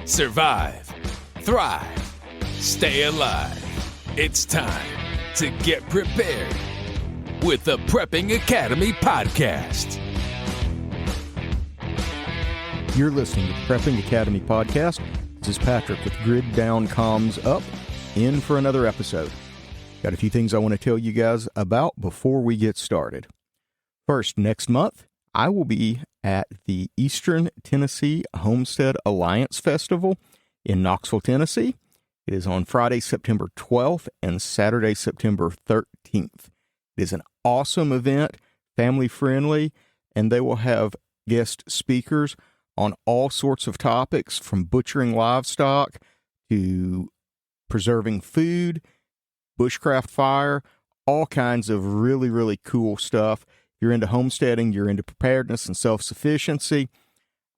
survive, thrive, stay alive. It's time to get prepared with the Prepping Academy podcast. You're listening to the Prepping Academy podcast. This is Patrick with Grid Down Comms Up, in for another episode. Got a few things I want to tell you guys about before we get started. First, next month, I will be at the Eastern Tennessee Homestead Alliance Festival in Knoxville, Tennessee. It is on Friday, September 12th and Saturday, September 13th. It is an awesome event, family-friendly, and they will have guest speakers on all sorts of topics, from butchering livestock to preserving food, bushcraft fire, all kinds of really, really cool stuff. You're into homesteading, you're into preparedness and self-sufficiency,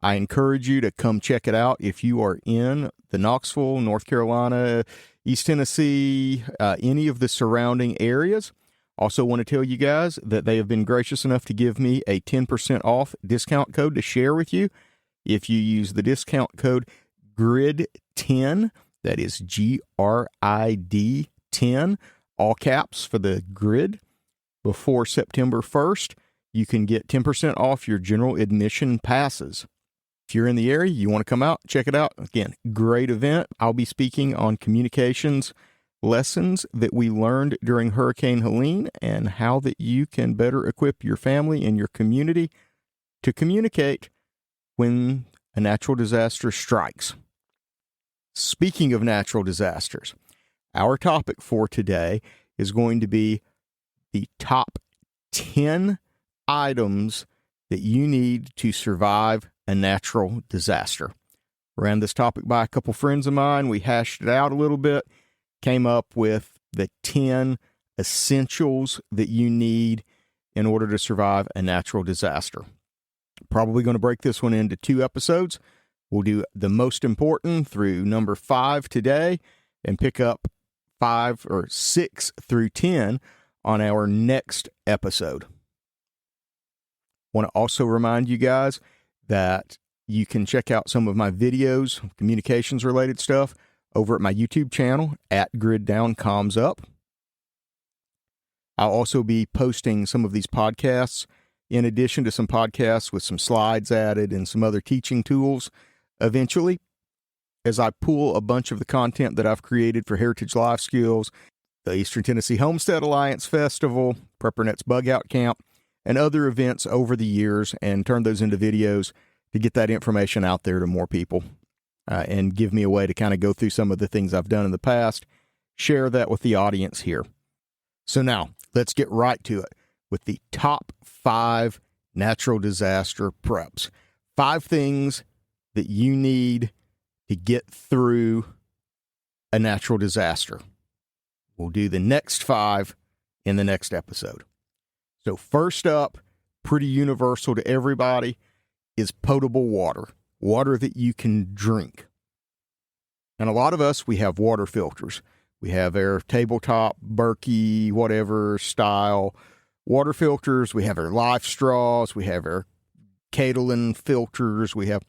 I encourage you to come check it out if you are in the Knoxville, North Carolina, East Tennessee, any of the surrounding areas. Also want to tell you guys that they have been gracious enough to give me a 10% off discount code to share with you. If you use the discount code GRID10, that is GRID 10, all caps for the grid, before September 1st, you can get 10% off your general admission passes. If you're in the area, you want to come out, check it out. Again, great event. I'll be speaking on communications lessons that we learned during Hurricane Helene and how that you can better equip your family and your community to communicate when a natural disaster strikes. Speaking of natural disasters, our topic for today is going to be the top 10 items that you need to survive a natural disaster. Ran this topic by a couple friends of mine. We hashed it out a little bit, came up with the 10 essentials that you need in order to survive a natural disaster. Probably going to break this one into 2 episodes. We'll do the most important through number 5 today and pick up 5 or 6 through 10 on our next episode. Want to also remind you guys that you can check out some of my videos, communications related stuff, over at my YouTube channel at Grid Down Comms Up. I'll also be posting some of these podcasts in addition to some podcasts with some slides added and some other teaching tools eventually, as I pull a bunch of the content that I've created for Heritage Life Skills, the Eastern Tennessee Homestead Alliance Festival, PrepperNet's Bug Out Camp, and other events over the years, and turn those into videos to get that information out there to more people, and give me a way to kind of go through some of the things I've done in the past, share that with the audience here. So now, let's get right to it with the top 5 natural disaster preps. 5 things that you need to get through a natural disaster. We'll do the next 5 in the next episode. So first up, pretty universal to everybody, is potable water. Water that you can drink. And a lot of us, we have water filters. We have our tabletop, Berkey, whatever style water filters. We have our Life straws. We have our Catalan filters. We have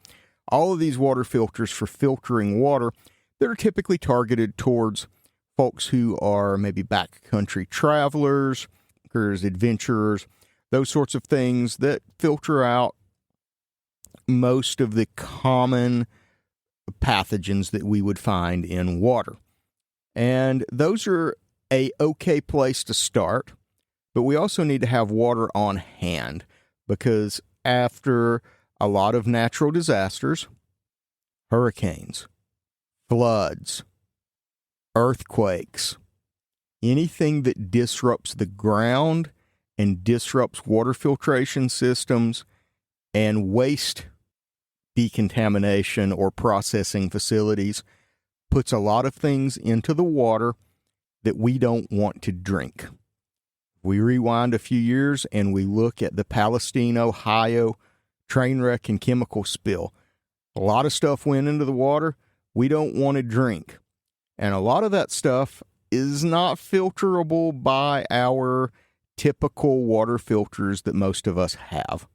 all of these water filters for filtering water that are typically targeted towards folks who are maybe backcountry travelers, adventurers, those sorts of things that filter out most of the common pathogens that we would find in water. And those are a okay place to start, but we also need to have water on hand, because after a lot of natural disasters, hurricanes, floods, earthquakes, anything that disrupts the ground and disrupts water filtration systems and waste decontamination or processing facilities puts a lot of things into the water that we don't want to drink. We rewind a few years and we look at the Palestine, Ohio train wreck and chemical spill. A lot of stuff went into the water we don't want to drink. And a lot of that stuff is not filterable by our typical water filters that most of us have.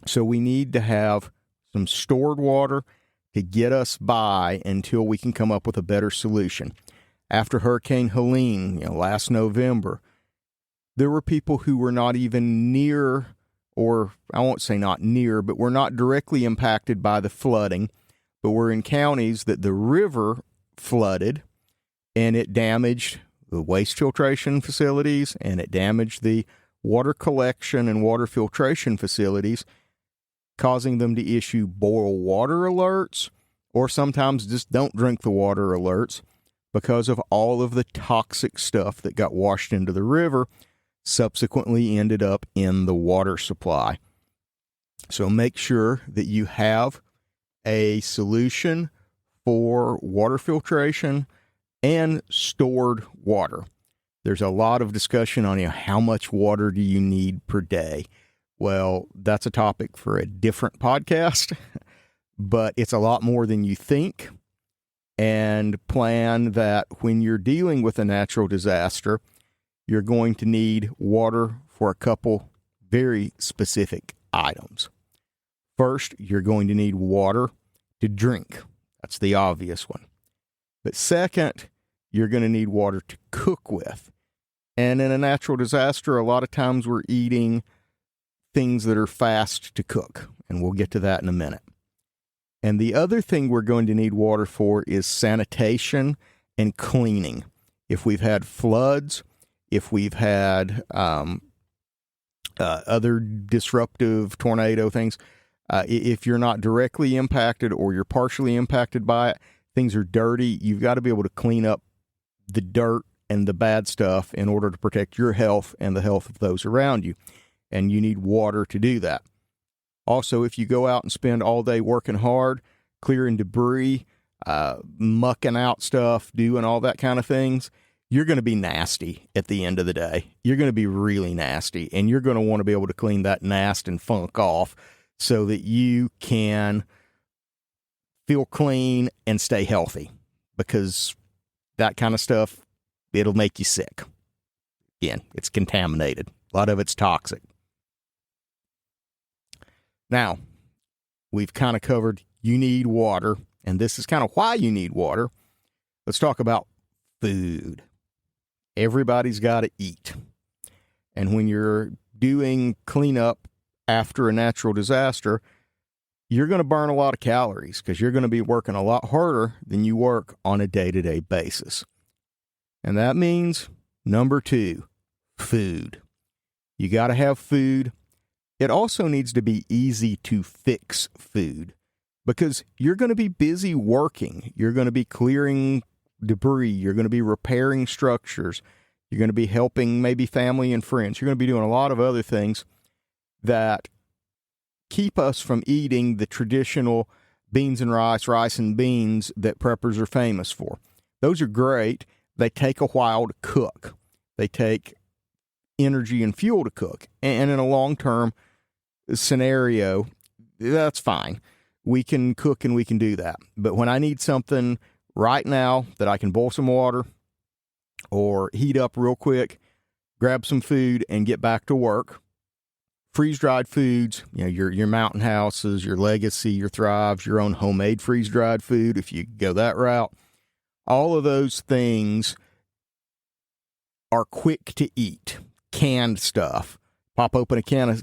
So we need to have some stored water to get us by until we can come up with a better solution. After Hurricane Helene, last November, there were people who were not even near, or I won't say not near, but were not directly impacted by the flooding, but were in counties that the river flooded, and it damaged the waste filtration facilities, and it damaged the water collection and water filtration facilities, causing them to issue boil water alerts, or sometimes just don't drink the water alerts, because of all of the toxic stuff that got washed into the river, subsequently ended up in the water supply. So make sure that you have a solution for water filtration and stored water. There's a lot of discussion on how much water do you need per day. Well, that's a topic for a different podcast, but it's a lot more than you think. And plan that when you're dealing with a natural disaster, you're going to need water for a couple very specific items. First, you're going to need water to drink. That's the obvious one. But second, you're going to need water to cook with. And in a natural disaster, a lot of times we're eating things that are fast to cook. And we'll get to that in a minute. And the other thing we're going to need water for is sanitation and cleaning. If we've had floods, if we've had other disruptive tornado things, if you're not directly impacted or you're partially impacted by it, things are dirty, you've got to be able to clean up the dirt and the bad stuff in order to protect your health and the health of those around you. And you need water to do that. Also, if you go out and spend all day working hard, clearing debris, mucking out stuff, doing all that kind of things, you're going to be nasty at the end of the day. You're going to be really nasty, and you're going to want to be able to clean that nast and funk off so that you can feel clean and stay healthy, because that kind of stuff, it'll make you sick. Again, it's contaminated. A lot of it's toxic. Now, we've kind of covered you need water, and this is kind of why you need water. Let's talk about food. Everybody's got to eat. And when you're doing cleanup after a natural disaster, you're going to burn a lot of calories because you're going to be working a lot harder than you work on a day-to-day basis. And that means, number 2, food. You got to have food. It also needs to be easy to fix food, because you're going to be busy working. You're going to be clearing debris. You're going to be repairing structures. You're going to be helping maybe family and friends. You're going to be doing a lot of other things that keep us from eating the traditional beans and rice and beans that preppers are famous for. Those are great. They take a while to cook. They take energy and fuel to cook. And in a long-term scenario, that's fine. We can cook and we can do that. But when I need something right now that I can boil some water or heat up real quick, grab some food and get back to work, freeze-dried foods, your Mountain Houses, your Legacy, your Thrives, your own homemade freeze-dried food, if you go that route, all of those things are quick to eat. Canned stuff. Pop open a can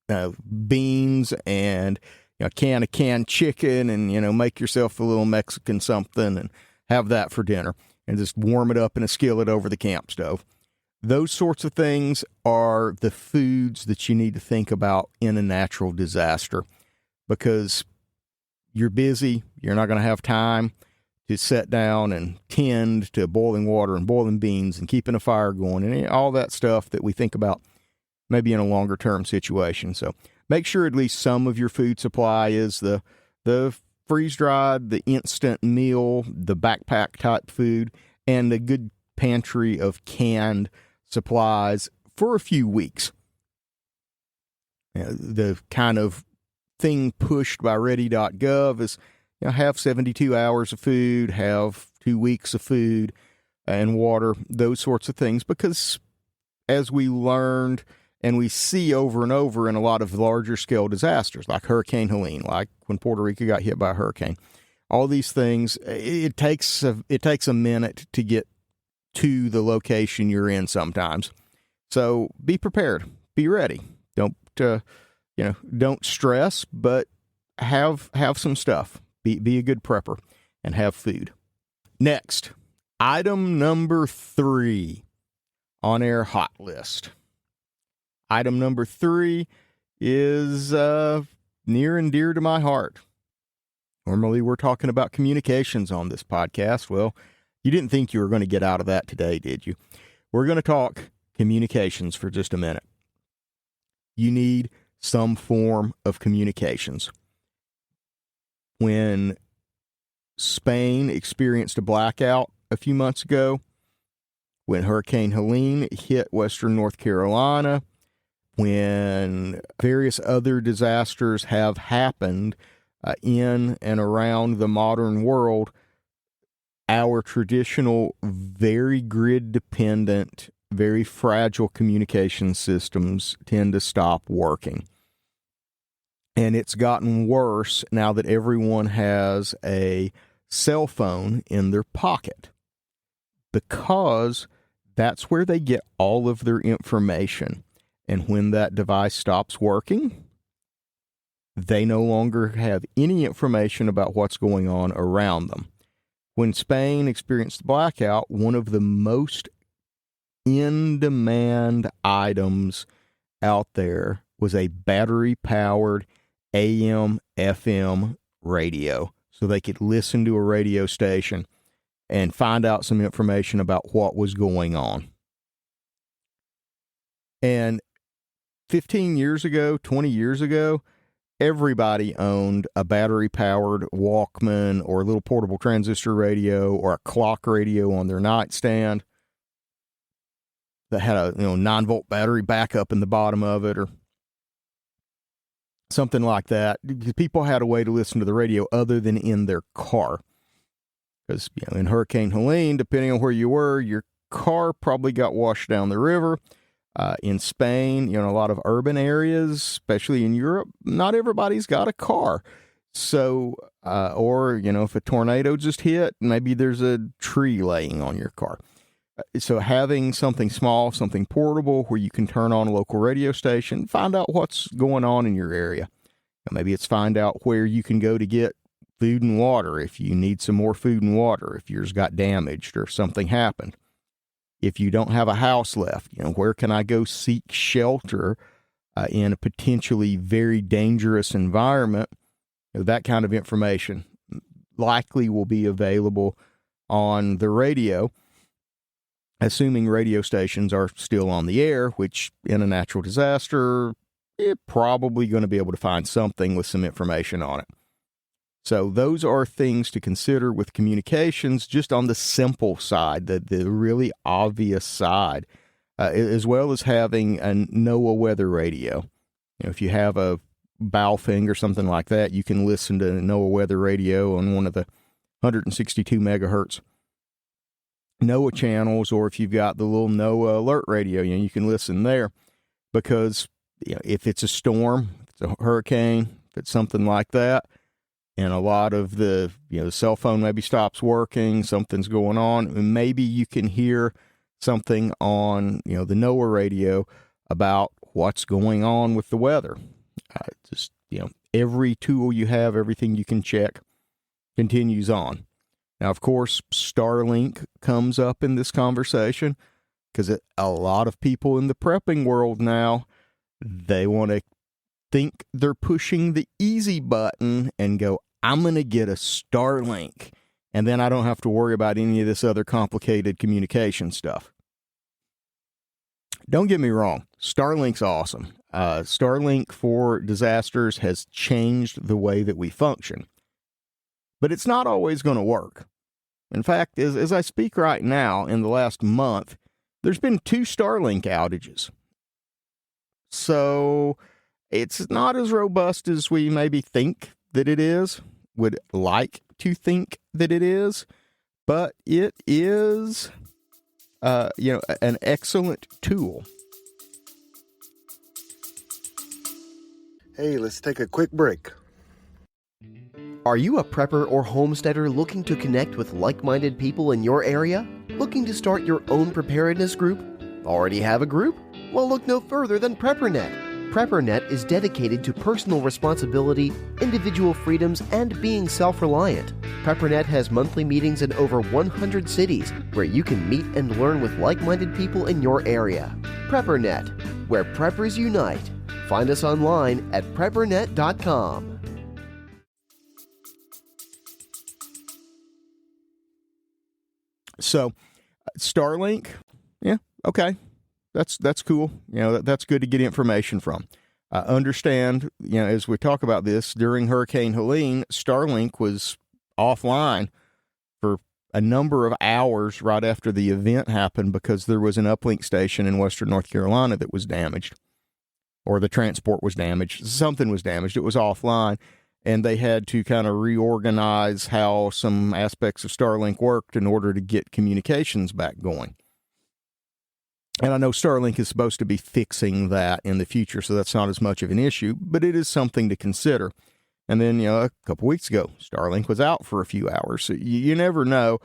of beans and a can of canned chicken and, make yourself a little Mexican something and have that for dinner and just warm it up in a skillet over the camp stove. Those sorts of things are the foods that you need to think about in a natural disaster, because you're busy. You're not going to have time to sit down and tend to boiling water and boiling beans and keeping a fire going and all that stuff that we think about maybe in a longer term situation. So make sure at least some of your food supply is the freeze-dried, the instant meal, the backpack type food, and a good pantry of canned supplies for a few weeks. The kind of thing pushed by ready.gov is have 72 hours of food, have 2 weeks of food and water, those sorts of things, because as we learned and we see over and over in a lot of larger scale disasters like Hurricane Helene, like when Puerto Rico got hit by a hurricane, all these things. It takes a minute to get to the location you're in sometimes. So be prepared, be ready. Don't stress, but have some stuff. Be a good prepper and have food. Next, item number 3 on our hot list. Item number 3 is near and dear to my heart. Normally, we're talking about communications on this podcast. Well, you didn't think you were going to get out of that today, did you? We're going to talk communications for just a minute. You need some form of communications. When Spain experienced a blackout a few months ago, when Hurricane Helene hit western North Carolina, when various other disasters have happened in and around the modern world, our traditional, very grid-dependent, very fragile communication systems tend to stop working. And it's gotten worse now that everyone has a cell phone in their pocket, because that's where they get all of their information. And when that device stops working, they no longer have any information about what's going on around them. When Spain experienced the blackout, one of the most in-demand items out there was a battery-powered AM/FM radio, so they could listen to a radio station and find out some information about what was going on. And 15 years ago, 20 years ago, everybody owned a battery-powered Walkman or a little portable transistor radio or a clock radio on their nightstand that had a 9-volt battery backup in the bottom of it or something like that. People had a way to listen to the radio other than in their car. Because in Hurricane Helene, depending on where you were, your car probably got washed down the river. In Spain, a lot of urban areas, especially in Europe, not everybody's got a car. So, if a tornado just hit, maybe there's a tree laying on your car. So having something small, something portable where you can turn on a local radio station, find out what's going on in your area. Maybe it's find out where you can go to get food and water if you need some more food and water, if yours got damaged or if something happened. If you don't have a house left, where can I go seek shelter in a potentially very dangerous environment? That kind of information likely will be available on the radio, assuming radio stations are still on the air, which in a natural disaster, you're probably going to be able to find something with some information on it. So those are things to consider with communications, just on the simple side, the really obvious side, as well as having a NOAA weather radio. If you have a Baofeng or something like that, you can listen to NOAA weather radio on one of the 162 megahertz NOAA channels, or if you've got the little NOAA alert radio, you can listen there, because if it's a storm, if it's a hurricane, if it's something like that, and a lot of the cell phone maybe stops working, something's going on, and maybe you can hear something on the NOAA radio about what's going on with the weather. Every tool you have, everything you can check, continues on. Now, of course, Starlink comes up in this conversation because a lot of people in the prepping world now, they want to think they're pushing the easy button and go, I'm going to get a Starlink, and then I don't have to worry about any of this other complicated communication stuff. Don't get me wrong, Starlink's awesome. Starlink for disasters has changed the way that we function, but it's not always going to work. In fact, as I speak right now, in the last month, there's been 2 Starlink outages. So it's not as robust as we maybe think that it is, would like to think that it is, but it is, an excellent tool. Hey, let's take a quick break. Are you a prepper or homesteader looking to connect with like-minded people in your area? Looking to start your own preparedness group? Already have a group? Well, look no further than PrepperNet. PrepperNet is dedicated to personal responsibility, individual freedoms, and being self-reliant. PrepperNet has monthly meetings in over 100 cities where you can meet and learn with like-minded people in your area. PrepperNet, where preppers unite. Find us online at preppernet.com. So, Starlink, yeah, okay, that's cool. That's good to get information from. Understand, as we talk about this, during Hurricane Helene, Starlink was offline for a number of hours right after the event happened because there was an uplink station in western North Carolina that was damaged, or the transport was damaged. Something was damaged. It was offline. And they had to kind of reorganize how some aspects of Starlink worked in order to get communications back going. And I know Starlink is supposed to be fixing that in the future, so that's not as much of an issue, but it is something to consider. And then, a couple weeks ago, Starlink was out for a few hours. So you never know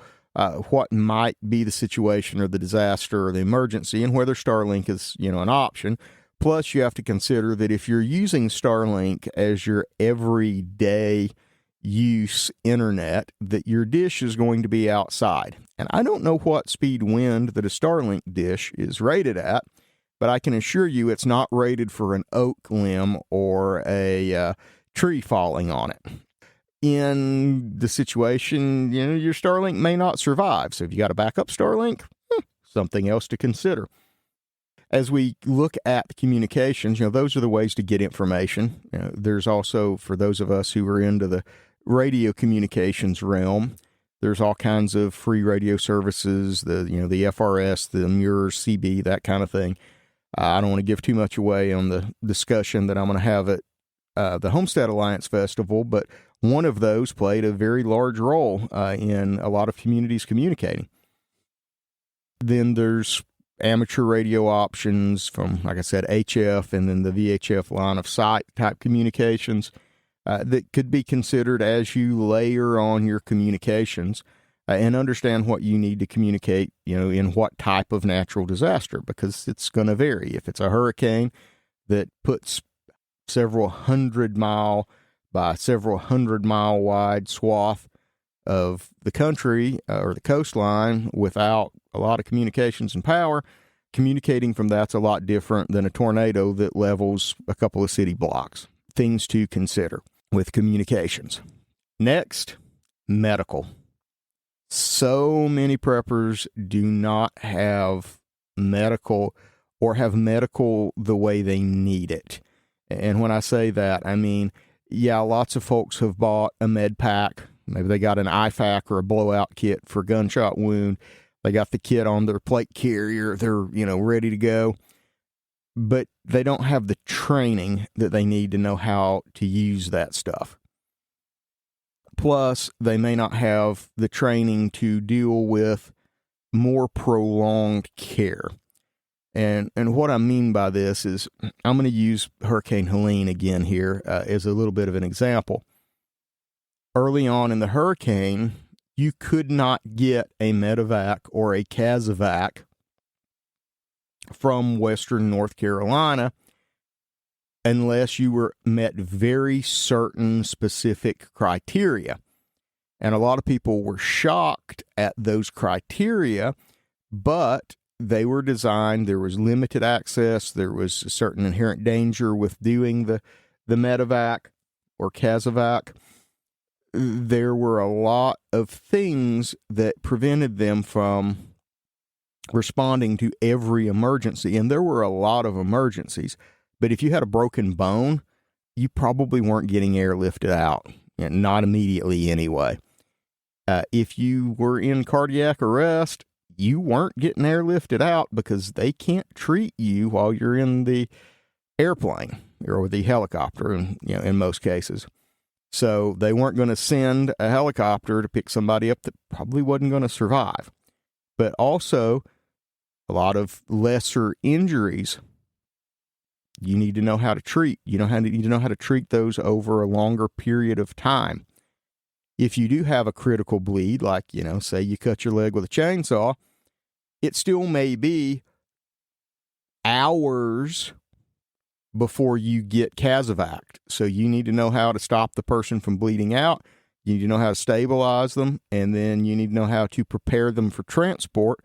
what might be the situation or the disaster or the emergency and whether Starlink is, an option. Plus, you have to consider that if you're using Starlink as your everyday use internet, that your dish is going to be outside. And I don't know what speed wind that a Starlink dish is rated at, but I can assure you it's not rated for an oak limb or a tree falling on it. In the situation, your Starlink may not survive. So if you got a backup Starlink, something else to consider. As we look at communications, those are the ways to get information. There's also, for those of us who are into the radio communications realm, there's all kinds of free radio services, the FRS, the MURS, CB, that kind of thing. I don't want to give too much away on the discussion that I'm going to have at the Homestead Alliance Festival, but one of those played a very large role in a lot of communities communicating. Then there's amateur radio options from, like I said, HF and then the VHF line of sight type communications that could be considered as you layer on your communications and understand what you need to communicate, in what type of natural disaster, because it's going to vary. If it's a hurricane that puts several 100-mile by several 100-mile wide swath of the country or the coastline without a lot of communications and power, communicating from that's a lot different than a tornado that levels a couple of city blocks. Things to consider with communications. Next, medical. So many preppers do not have medical or have medical the way they need it. And when I say that, I mean, lots of folks have bought a med pack. Maybe they got an IFAC or a blowout kit for gunshot wound. They got the kit on their plate carrier. They're, ready to go. But they don't have the training that they need to know how to use that stuff. Plus, they may not have the training to deal with more prolonged care. And what I mean by this is I'm going to use Hurricane Helene again here as a little bit of an example. Early on in the hurricane, you could not get a medevac or a casevac from western North Carolina unless you met very certain specific criteria. And a lot of people were shocked at those criteria, but they were designed, there was limited access, there was a certain inherent danger with doing the medevac or casevac. There were a lot of things that prevented them from responding to every emergency. And there were a lot of emergencies. But if you had a broken bone, you probably weren't getting airlifted out, not immediately anyway. If you were in cardiac arrest, you weren't getting airlifted out because they can't treat you while you're in the airplane or the helicopter, in most cases. So they weren't going to send a helicopter to pick somebody up that probably wasn't going to survive. But also, a lot of lesser injuries you need to know how to treat. You need to know how to treat those over a longer period of time. if you do have a critical bleed, like, say you cut your leg with a chainsaw, it still may be hours before you get casevac'd. So you need to know how to stop the person from bleeding out. You need to know how to stabilize them, and then you need to know how to prepare them for transport.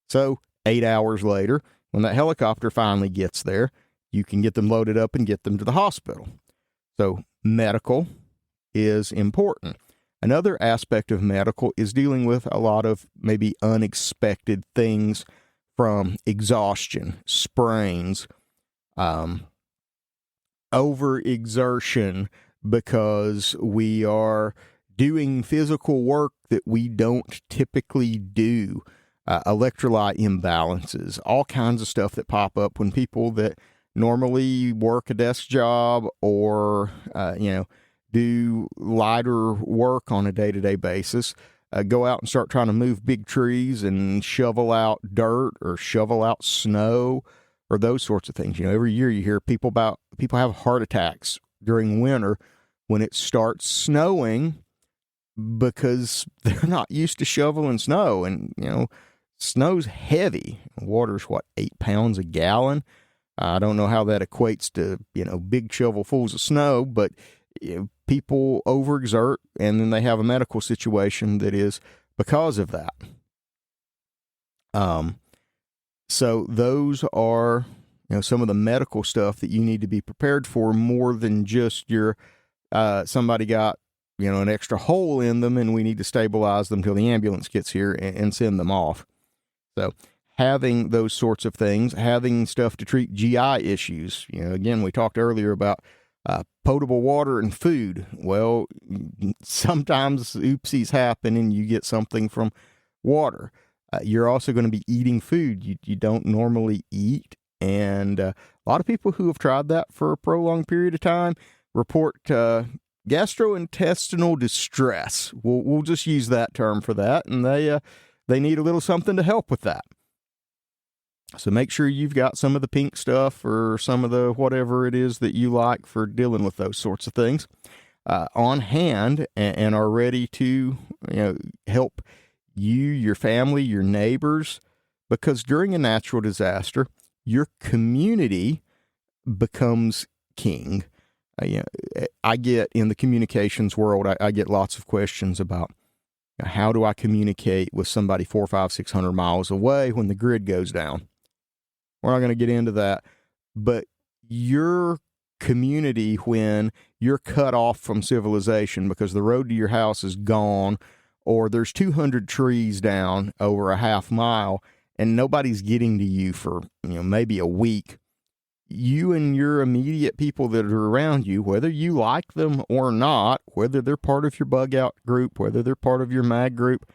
So 8 hours later, when that helicopter finally gets there, you can get them loaded up and get them to the hospital. So medical is important. Another aspect of medical is dealing with a lot of maybe unexpected things from exhaustion, sprains, overexertion because we are doing physical work that we don't typically do, electrolyte imbalances, all kinds of stuff that pop up when people that normally work a desk job or, do lighter work on a day-to-day basis, go out and start trying to move big trees and shovel out dirt or shovel out snow or those sorts of things. Every year you hear people have heart attacks during winter when it starts snowing because they're not used to shoveling snow. And, snow's heavy. Water's 8 pounds a gallon. I don't know how that equates to, big shovelfuls of snow, but people overexert, and then they have a medical situation that is because of that. So those are, some of the medical stuff that you need to be prepared for, more than just your, somebody got, an extra hole in them and we need to stabilize them till the ambulance gets here and send them off. So having those sorts of things, having stuff to treat GI issues. Again, we talked earlier about potable water and food. Well, sometimes oopsies happen and you get something from water. You're also going to be eating food you don't normally eat. And a lot of people who have tried that for a prolonged period of time report gastrointestinal distress. We'll just use that term for that. And they need a little something to help with that. So make sure you've got some of the pink stuff or some of the whatever it is that you like for dealing with those sorts of things on hand and are ready to help you, your family, your neighbors, because during a natural disaster, your community becomes king. I get in the communications world, I get lots of questions about how do I communicate with somebody 400, 500, 600 miles away when the grid goes down. We're not going to get into that, but your community, when you're cut off from civilization because the road to your house is gone, or there's 200 trees down over a half mile and nobody's getting to you for, maybe a week, you and your immediate people that are around you, whether you like them or not, whether they're part of your bug out group, whether they're part of your mag group,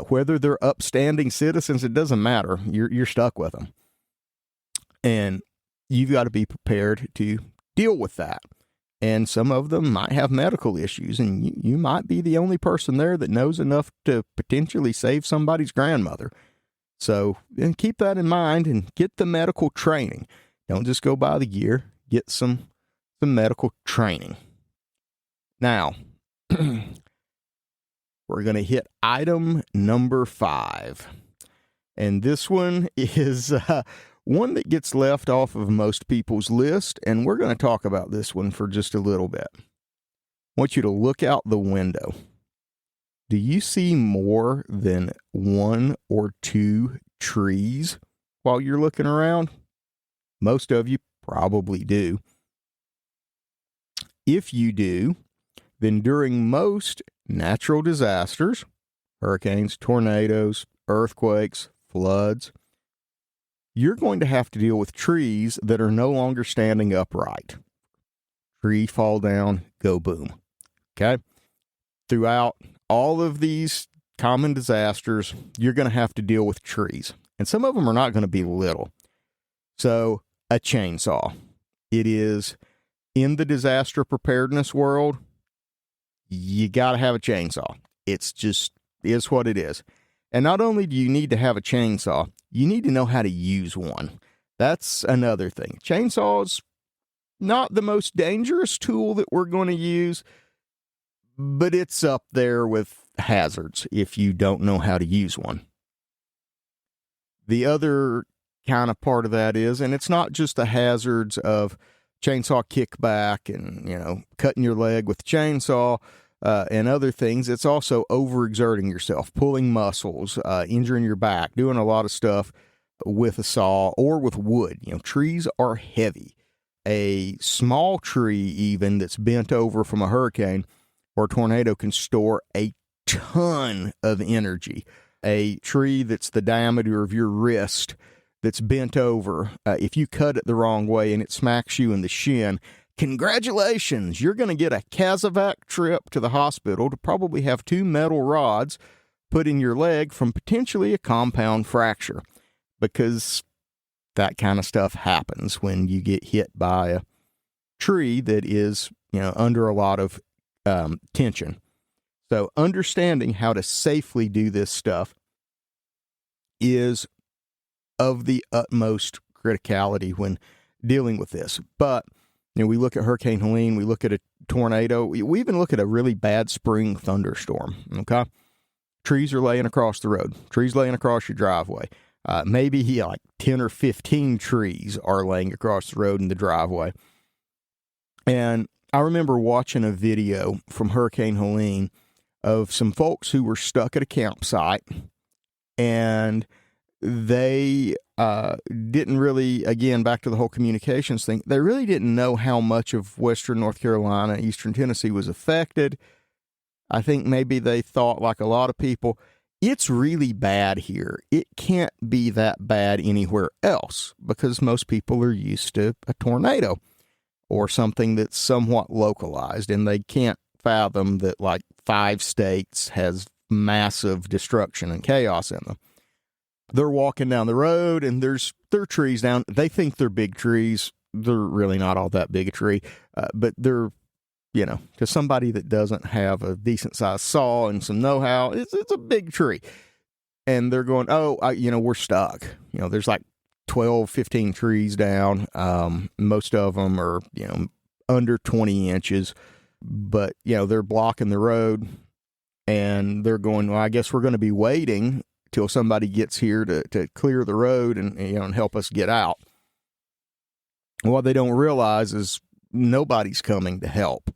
whether they're upstanding citizens, it doesn't matter. You're stuck with them. And you've got to be prepared to deal with that. And some of them might have medical issues, and you might be the only person there that knows enough to potentially save somebody's grandmother. So and keep that in mind and get the medical training. Don't just go buy the gear. Get some medical training. Now, we're going to hit item number 5. And this one is one that gets left off of most people's list, and we're going to talk about this one for just a little bit. I want you to look out the window. Do you see more than 1 or 2 trees while you're looking around? Most of you probably do. If you do, then during most natural disasters, hurricanes, tornadoes, earthquakes, floods, you're going to have to deal with trees that are no longer standing upright. Tree fall down, go boom. Okay? Throughout all of these common disasters, you're going to have to deal with trees. And some of them are not going to be little. So, a chainsaw. It is, in the disaster preparedness world, you got to have a chainsaw. It's just, is what it is. And not only do you need to have a chainsaw, you need to know how to use one. That's another thing. Chainsaw's not the most dangerous tool that we're going to use, but it's up there with hazards if you don't know how to use one. The other kind of part of that is, and it's not just the hazards of chainsaw kickback and, cutting your leg with the chainsaw and other things. It's also overexerting yourself, pulling muscles, injuring your back, doing a lot of stuff with a saw or with wood. Trees are heavy. A small tree even that's bent over from a hurricane or a tornado can store a ton of energy. A tree that's the diameter of your wrist that's bent over, if you cut it the wrong way and it smacks you in the shin, congratulations, you're going to get a Casevac trip to the hospital to probably have 2 metal rods put in your leg from potentially a compound fracture, because that kind of stuff happens when you get hit by a tree that is, under a lot of tension. So understanding how to safely do this stuff is of the utmost criticality when dealing with this. But, we look at Hurricane Helene, we look at a tornado, we even look at a really bad spring thunderstorm, okay? Trees are laying across the road, trees laying across your driveway. Maybe like 10 or 15 trees are laying across the road in the driveway. And I remember watching a video from Hurricane Helene of some folks who were stuck at a campsite, and they didn't really, again, back to the whole communications thing, they really didn't know how much of western North Carolina, eastern Tennessee was affected. I think maybe they thought, like a lot of people, it's really bad here. It can't be that bad anywhere else, because most people are used to a tornado or something that's somewhat localized, and they can't fathom that like 5 states has massive destruction and chaos in them. They're walking down the road and there are trees down. They think they're big trees. They're really not all that big a tree, but they're, to somebody that doesn't have a decent sized saw and some know-how, it's a big tree. And they're going, we're stuck. There's like 12, 15 trees down. Most of them are, under 20 inches, but, they're blocking the road, and they're going, well, I guess we're going to be waiting till somebody gets here to clear the road and help us get out. What they don't realize is nobody's coming to help,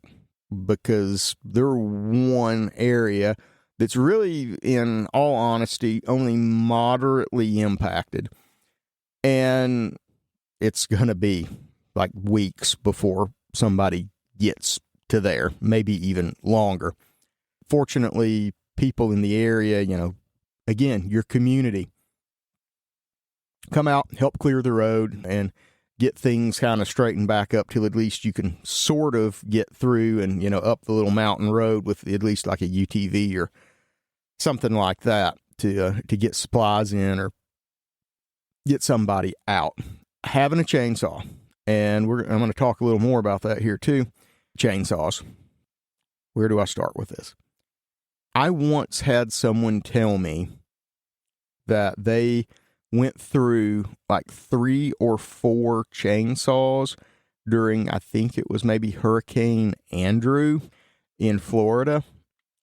because they're one area that's really, in all honesty, only moderately impacted. And it's going to be like weeks before somebody gets to there, maybe even longer. Fortunately, people in the area, again, your community, come out, help clear the road, and get things kind of straightened back up till at least you can sort of get through and, up the little mountain road with at least like a UTV or something like that to get supplies in or get somebody out. Having a chainsaw, and I'm going to talk a little more about that here too. Chainsaws. Where do I start with this? I once had someone tell me that they went through like 3 or 4 chainsaws during, I think it was maybe Hurricane Andrew in Florida.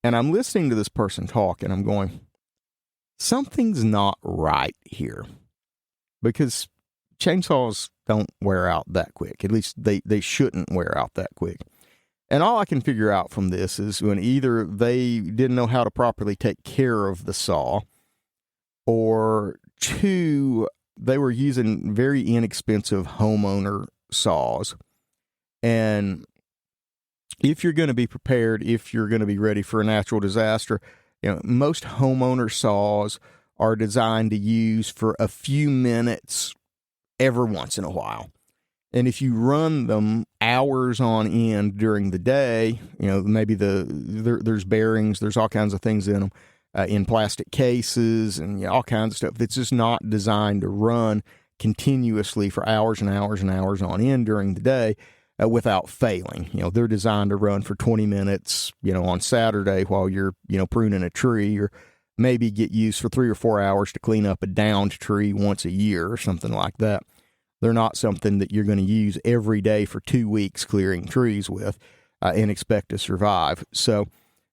And I'm listening to this person talk, and I'm going, something's not right here, because chainsaws don't wear out that quick. At least they shouldn't wear out that quick. And all I can figure out from this is when either they didn't know how to properly take care of the saw, or 2, they were using very inexpensive homeowner saws. And if you're going to be prepared, if you're going to be ready for a natural disaster, most homeowner saws are designed to use for a few minutes every once in a while. And if you run them hours on end during the day, maybe there's bearings, there's all kinds of things in them, in plastic cases and all kinds of stuff that's just not designed to run continuously for hours and hours and hours on end during the day without failing. They're designed to run for 20 minutes, on Saturday while you're, pruning a tree, or maybe get used for 3 or 4 hours to clean up a downed tree once a year or something like that. They're not something that you're going to use every day for 2 weeks clearing trees with and expect to survive. So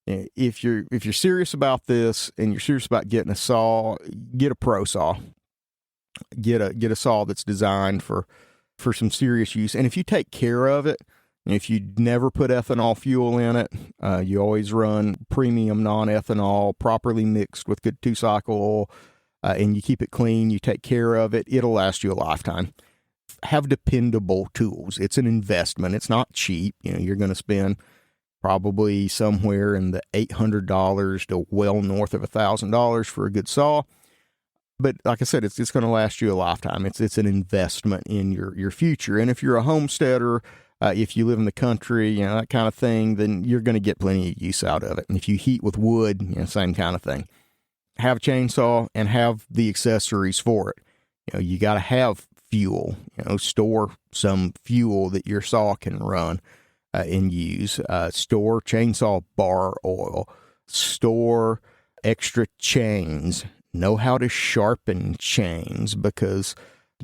If you're serious about this and you're serious about getting a saw, get a pro saw. Get a saw that's designed for some serious use. And if you take care of it, if you never put ethanol fuel in it, you always run premium non-ethanol, properly mixed with good 2-cycle oil, and you keep it clean, you take care of it, it'll last you a lifetime. Have dependable tools. It's an investment. It's not cheap. You're going to spend probably somewhere in the $800 to well north of $1,000 for a good saw. But like I said, it's going to last you a lifetime. It's an investment in your future. And if you're a homesteader, if you live in the country, that kind of thing, then you're going to get plenty of use out of it. And if you heat with wood, same kind of thing. Have a chainsaw and have the accessories for it. You got to have fuel. Store some fuel that your saw can run and use. Store chainsaw bar oil. Store extra chains. Know how to sharpen chains, because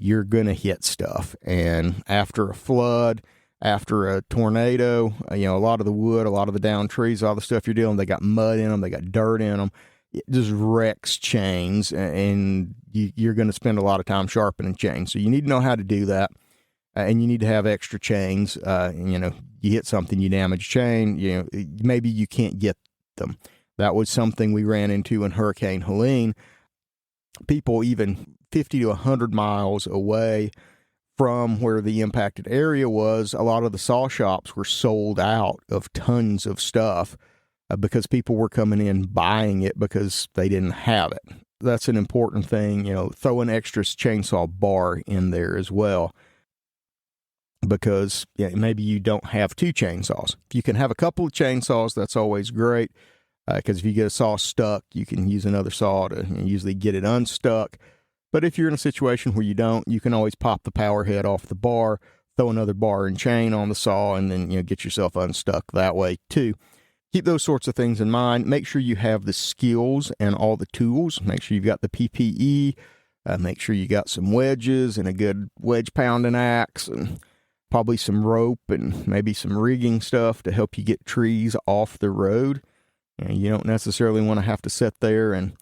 you're going to hit stuff. And after a flood, after a tornado, a lot of the wood, a lot of the downed trees, all the stuff you're dealing, they got mud in them, they got dirt in them. It just wrecks chains, and you're going to spend a lot of time sharpening chains. So you need to know how to do that, and you need to have extra chains. You hit something, you damage a chain, maybe you can't get them. That was something we ran into in Hurricane Helene. People even 50 to 100 miles away from where the impacted area was, a lot of the saw shops were sold out of tons of stuff because people were coming in buying it because they didn't have it. That's an important thing. Throw an extra chainsaw bar in there as well, because maybe you don't have 2 chainsaws. If you can have a couple of chainsaws, that's always great. Because if you get a saw stuck, you can use another saw to usually get it unstuck. But if you're in a situation where you don't, you can always pop the power head off the bar, throw another bar and chain on the saw, and then get yourself unstuck that way too. Keep those sorts of things in mind. Make sure you have the skills and all the tools. Make sure you've got the PPE. Make sure you got some wedges and a good wedge pounding axe, and probably some rope and maybe some rigging stuff to help you get trees off the road. You don't necessarily want to have to sit there and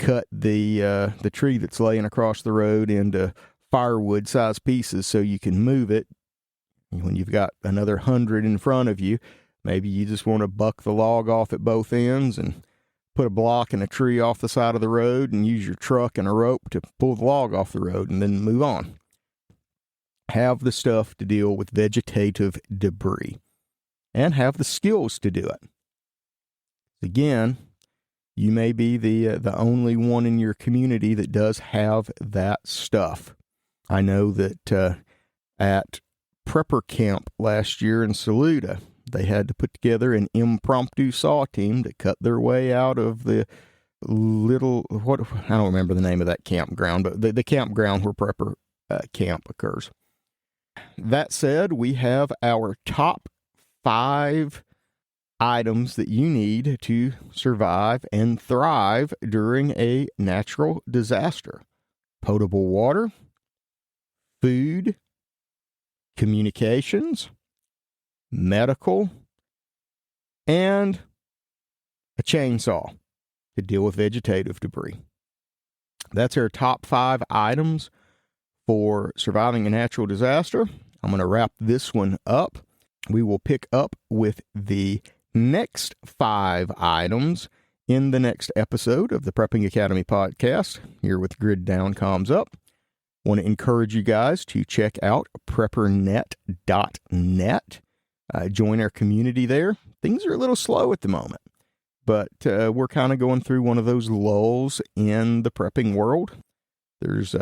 cut the tree that's laying across the road into firewood-sized pieces so you can move it. When you've got another 100 in front of you, maybe you just want to buck the log off at both ends and put a block and a tree off the side of the road and use your truck and a rope to pull the log off the road and then move on. Have the stuff to deal with vegetative debris and have the skills to do it. Again, you may be the only one in your community that does have that stuff. I know that at prepper camp last year in Saluda, they had to put together an impromptu saw team to cut their way out of the I don't remember the name of that campground, but the campground where prepper camp occurs. That said, we have our top 5 items that you need to survive and thrive during a natural disaster. Potable water, food, communications, medical, and a chainsaw to deal with vegetative debris. That's our top 5 items for surviving a natural disaster. I'm going to wrap this one up. We will pick up with the next 5 items in the next episode of the Prepping Academy podcast here with Grid Down Comms Up. Want to encourage you guys to check out preppernet.net. Join our community there. Things are a little slow at the moment, but we're kind of going through one of those lulls in the prepping world. There's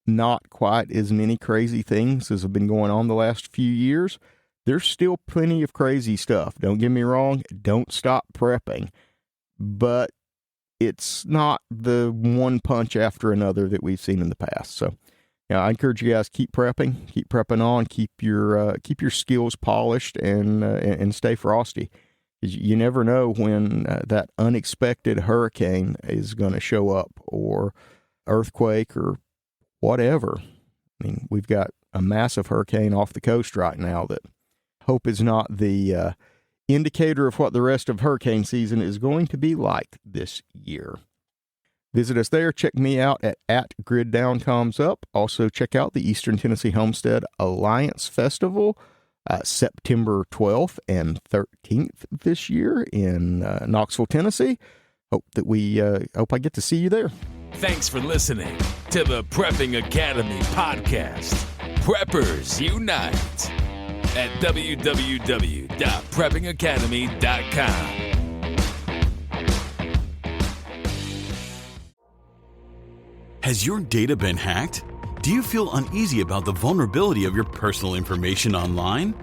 not quite as many crazy things as have been going on the last few years. There's still plenty of crazy stuff. Don't get me wrong. Don't stop prepping. But it's not the one punch after another that we've seen in the past. So, I encourage you guys, keep prepping on, keep your skills polished, and stay frosty. You never know when that unexpected hurricane is going to show up, or earthquake, or whatever. I mean, we've got a massive hurricane off the coast right now that hope is not the indicator of what the rest of hurricane season is going to be like this year. Visit us there. Check me out at GridDownCommsUp. Also, check out the Eastern Tennessee Homestead Alliance Festival, September 12th and 13th this year in Knoxville, Tennessee. Hope I get to see you there. Thanks for listening to the Prepping Academy podcast. Preppers Unite at www.preppingacademy.com. Has your data been hacked? Do you feel uneasy about the vulnerability of your personal information online?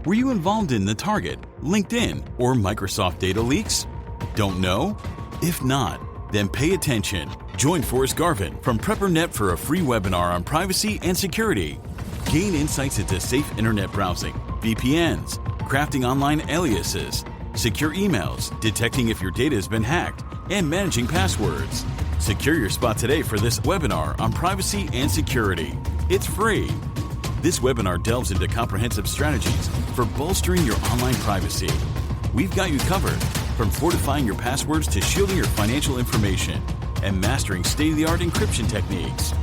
Were you involved in the Target, LinkedIn, or Microsoft data leaks? Don't know? If not, then pay attention. Join Forrest Garvin from PrepperNet for a free webinar on privacy and security. Gain insights into safe internet browsing, VPNs, crafting online aliases, secure emails, detecting if your data has been hacked, and managing passwords. Secure your spot today for this webinar on privacy and security. It's free. This webinar delves into comprehensive strategies for bolstering your online privacy. We've got you covered, from fortifying your passwords to shielding your financial information and mastering state-of-the-art encryption techniques.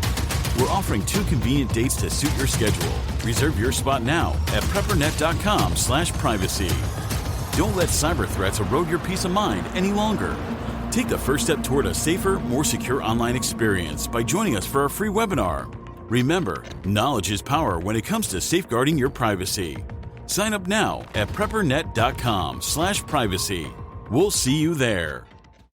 We're offering 2 convenient dates to suit your schedule. Reserve your spot now at preppernet.com/privacy. Don't let cyber threats erode your peace of mind any longer. Take the first step toward a safer, more secure online experience by joining us for our free webinar. Remember, knowledge is power when it comes to safeguarding your privacy. Sign up now at preppernet.com/privacy. We'll see you there.